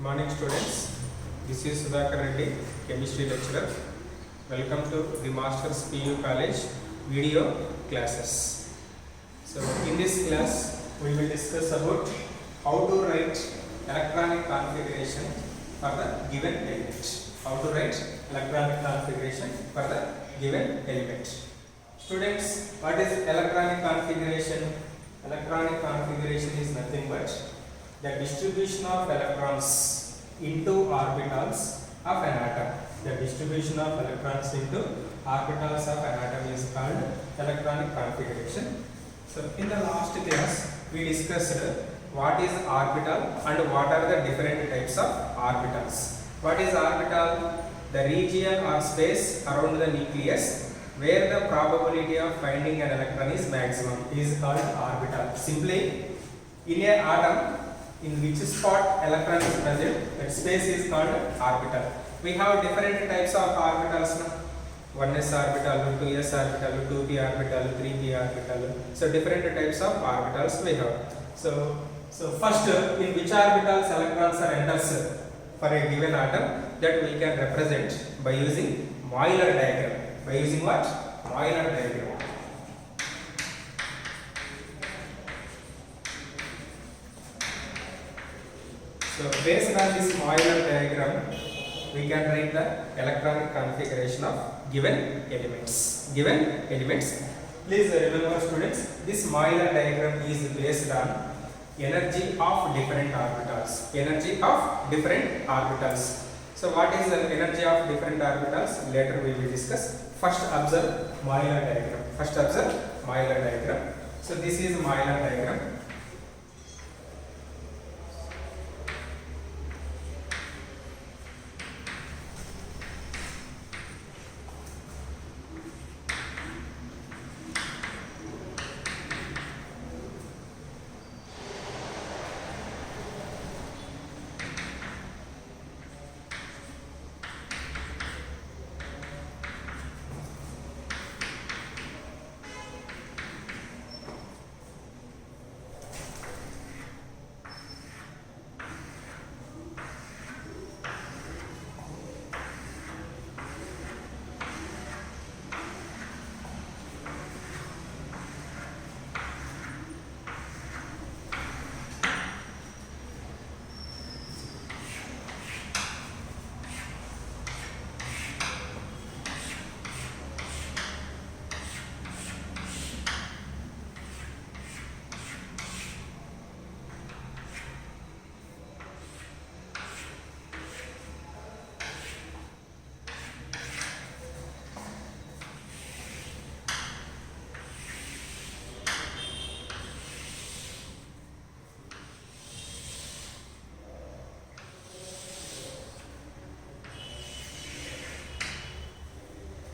Good morning students. This is Sudhakar Reddy, chemistry lecturer. Welcome to the Masters PU College video classes. So in this class we will discuss about how to write electronic configuration for the given element. How to write electronic configuration for the given element. Students, what is electronic configuration? Electronic configuration is nothing but the distribution of electrons into orbitals of an atom. The distribution of electrons into orbitals of an atom is called electronic configuration. So in the last class we discussed what is orbital and what are the different types of orbitals. What is orbital? The region or space around the nucleus where the probability of finding an electron is maximum is called orbital. Simply, in an atom, in which spot electron is present, that space is called orbital. We have different types of orbitals now. 1s orbital, 2s orbital, 2p orbital, 3p orbital. So different types of orbitals we have. So first, in which orbitals electrons are enters for a given atom, that we can represent by using Euler diagram. By using what? Euler diagram. So based on this Euler diagram, we can write the electronic configuration of given elements. Given elements. Please remember students, this Euler diagram is based on energy of different orbitals. Energy of different orbitals. So what is the energy of different orbitals? Later we will discuss. First observe Euler diagram. First observe Euler diagram. So this is Euler diagram.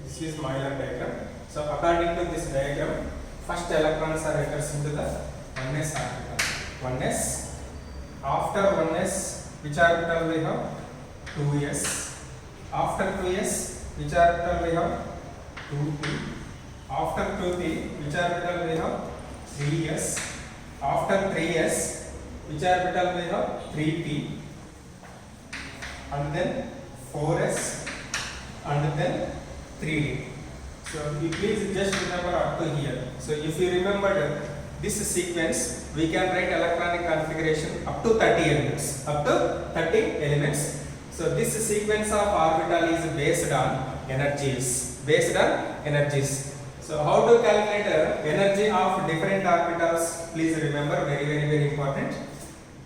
This is Euler diagram. So according to this diagram, first electrons are enters into the 1s orbital. 1s. After 1s, which orbital we have? 2s. After 2s, which orbital we have? 2p. After 2p, which orbital we have? 3s. After 3s, which orbital we have? 3p. And then 4s. And then 3D. So you please just remember up to here. So if you remembered this sequence, we can write electronic configuration up to 30 elements. Up to 30 elements. So this sequence of orbital is based on energies. Based on energies. So how to calculate energy of different orbitals? Please remember, very important.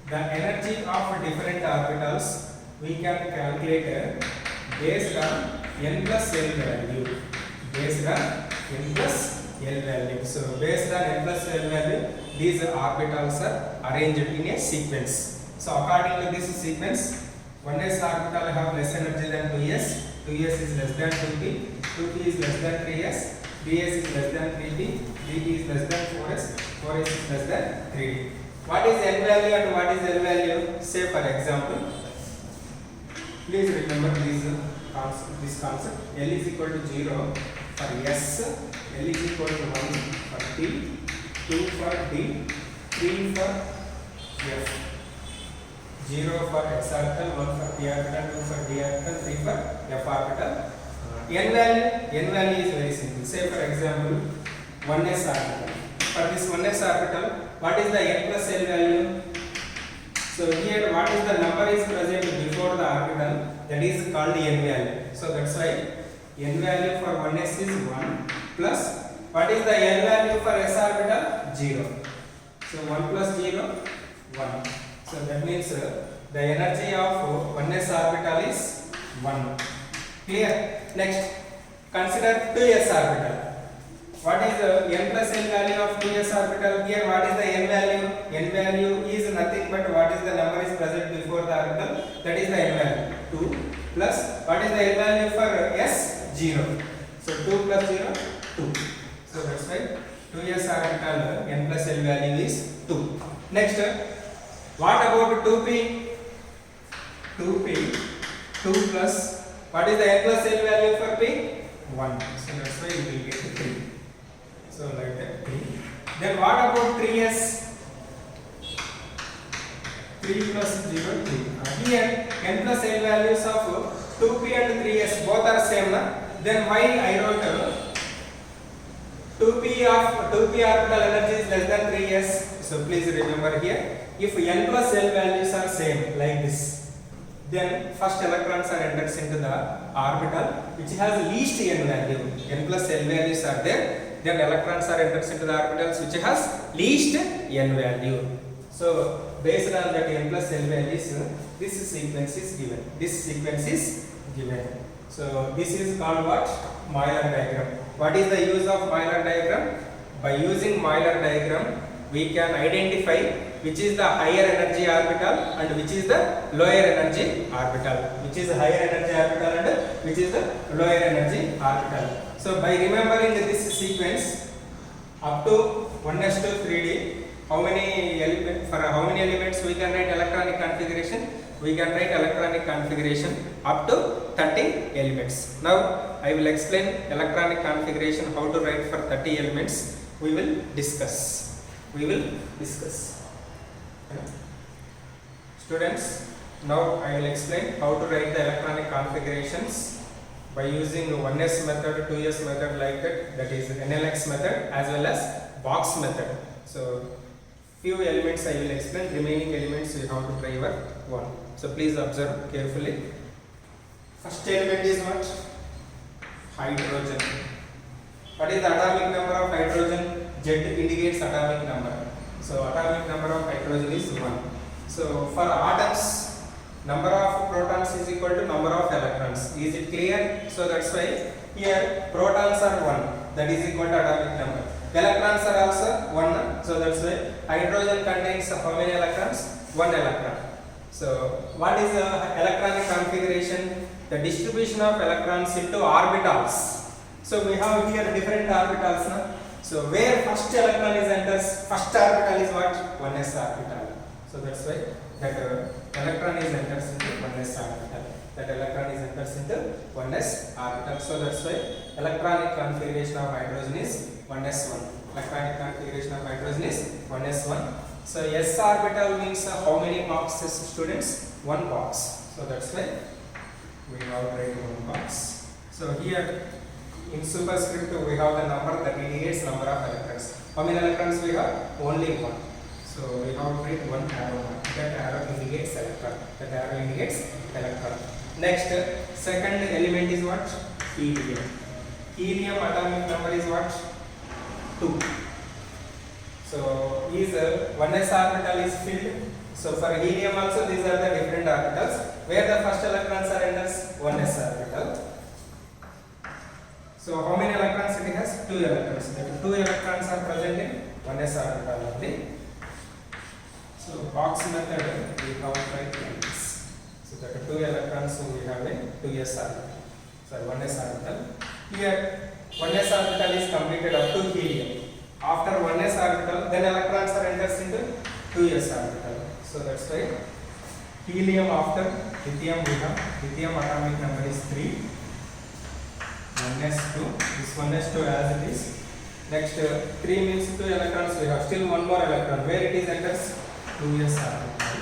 The energy of different orbitals we can calculate based on n plus l value. Based on n plus l value. So based on n plus l value, these orbitals are arranged in a sequence. So according to this sequence, 1s orbital have less energy than 2s, 2s is less than 2p, 2p is less than 3s, 3s is less than 3p, 3p is less than 4s, 4s is less than 3d. What is n value and what is l value? Say for example, please remember this concept. L is equal to 0 for S, L is equal to 1 for T, 2 for D, 3 for F. 0 for s orbital, 1 for p orbital, 2 for d orbital, 3 for f orbital. N value is very simple. Say for example 1s orbital. For this 1s orbital, what is the n plus l value? So here what is the number is present before the orbital, that is called n value. So that's why n value for 1s is 1 plus what is the l value for s orbital? 0. So 1 plus 0, 1. So that means the energy of 1s orbital is 1. Clear? Next, consider 2s orbital. What is the n plus l value of 2s orbital? Here what is the n value? N value is nothing but what is the number is present before the orbital, that is the n value. 2 plus what is the n value for s? 0. So 2 plus 0, 2. So that's why 2s orbital n plus l value is 2. Next, what about 2p? 2p, 2 plus what is the n plus l value for p? 1. So that's why you will get 3. So like that 3. Then what about 3s? 3 plus 0, 3. Here n plus l values of 2p and 3s both are same. Then why I wrote 2p orbital energy is less than 3s? So please remember here, if n plus l values are same like this, then first electrons are entered into the orbital which has least n value. N plus l values are there, then electrons are entered into the orbitals which has least n value. So based on that n plus l values, this sequence is given. This sequence is given. So this is called what? Euler diagram. What is the use of Euler diagram? By using Euler diagram, we can identify which is the higher energy orbital and which is the lower energy orbital. Which is the higher energy orbital and which is the lower energy orbital. So by remembering this sequence up to 1s to 3d, how many elements we can write electronic configuration? We can write electronic configuration up to 30 elements. Now I will explain electronic configuration, how to write for 30 elements. We will discuss. Students, now I will explain how to write the electronic configurations by using 1s method, 2s method like that, that is NLX method as well as box method. So few elements I will explain, remaining elements we have to try our one. So please observe carefully. First element is what? Hydrogen. What is the atomic number of hydrogen? Z indicates atomic number. So atomic number of hydrogen is 1. So for atoms, number of protons is equal to number of electrons. Is it clear? So that's why here protons are 1. That is equal to atomic number. Electrons are also 1. So that's why hydrogen contains how many electrons? 1 electron. So what is the electronic configuration? The distribution of electrons into orbitals. So we have here different orbitals. So where first electron is enters, first orbital is what? 1s orbital. So that's why that electron is enters into 1s orbital. That electron is enters into 1s orbital. So that's why electronic configuration of hydrogen is 1s1. Electronic configuration of hydrogen is 1s1. So s orbital means how many boxes, students? 1 box. So that's why we have write 1 box. So here in superscript we have the number that indicates number of electrons. How many electrons we have? Only 1. So we have to write 1 arrow. That arrow indicates electron. That arrow indicates electron. Next, second element is what? Helium. Helium atomic number is what? 2. So is 1s orbital is filled. So for helium also these are the different orbitals. Where the first electrons are enters? 1s orbital. So how many electrons it has? 2 electrons. That 2 electrons are present in 1s orbital only. So box method we have like this. So that 2 electrons we have in 2s orbital. So 1s orbital. Here 1s orbital is completed up to helium. After 1s orbital, then electrons are enters into 2s orbital. So that's why helium after lithium we have. Lithium atomic number is 3. 1s2. This 1s2 as it is. Next 3 means 2 electrons we have. Still one more electron. Where it is enters? 2s orbital.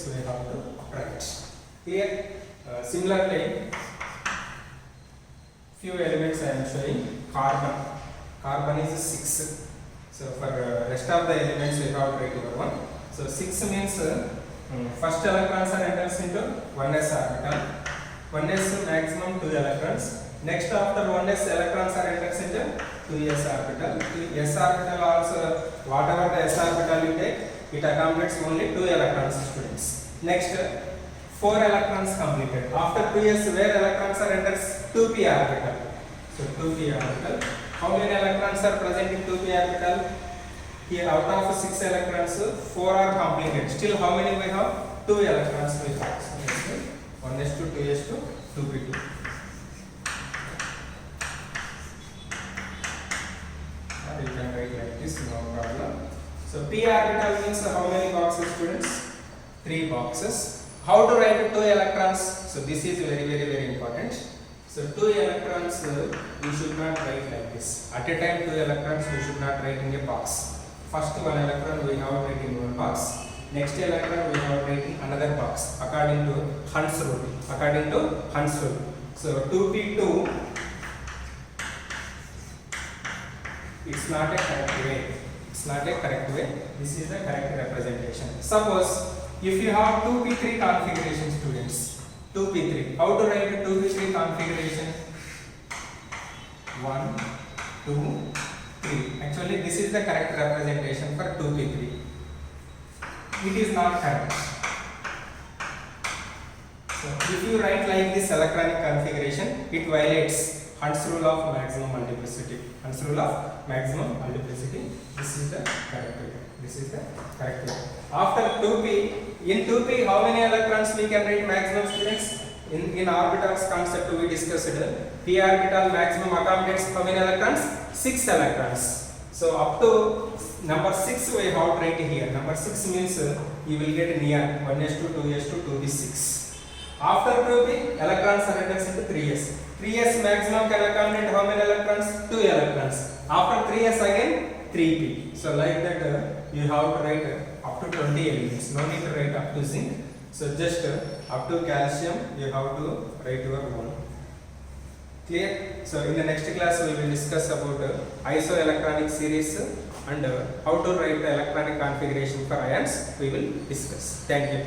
we have to write. Here, similarly, few elements I am showing. Carbon. Carbon is 6. So for rest of the elements we have to write over 1. So 6 means first electrons are enters into 1s orbital. 1s maximum 2 electrons. Next after 1s electrons are enters into 2s orbital. S orbital also, whatever the s orbital you take, it accommodates only 2 electrons, students. Next 4 electrons completed. After 2s where electrons are enters 2p orbital. So 2p orbital. How many electrons are present in 2p orbital? Here out of 6 electrons, 4 are completed. Still how many we have? 2 electrons we have. So 1s2, 2s2, 2p2. Or you can write like this, no problem. So p orbital means how many boxes, students? 3 boxes. How to write 2 electrons? So this is very important. So 2 electrons we should not write like this. At a time 2 electrons we should not write in a box. First 1 electron we have write in one box. Next electron we have write in another box according to Hund's rule. So 2p2, it's not a correct way. This is the correct representation. Suppose if you have 2p3 configuration, students, 2p3, how to write 2p3 configuration? 1, 2, 3. Actually this is the correct representation for 2p3. It is not correct. So if you write like this electronic configuration, it violates Hund's rule of maximum multiplicity. This is the correct way. After 2p, in 2p how many electrons we can write maximum, students? In orbitals concept we discussed. P orbital maximum accommodates how many electrons? 6 electrons. So up to number 6 we have to write here. Number 6 means you will get near 1s2, 2s2, 2p6. After 2p, electrons are enters into 3s. 3s maximum can accommodate how many electrons? 2 electrons. After 3s again 3p. So like that you have to write up to 20 elements. No need to write up to zinc. So just up to calcium you have to write your 1. Clear? So in the next class we will discuss about isoelectronic series and how to write the electronic configuration for ions we will discuss. Thank you.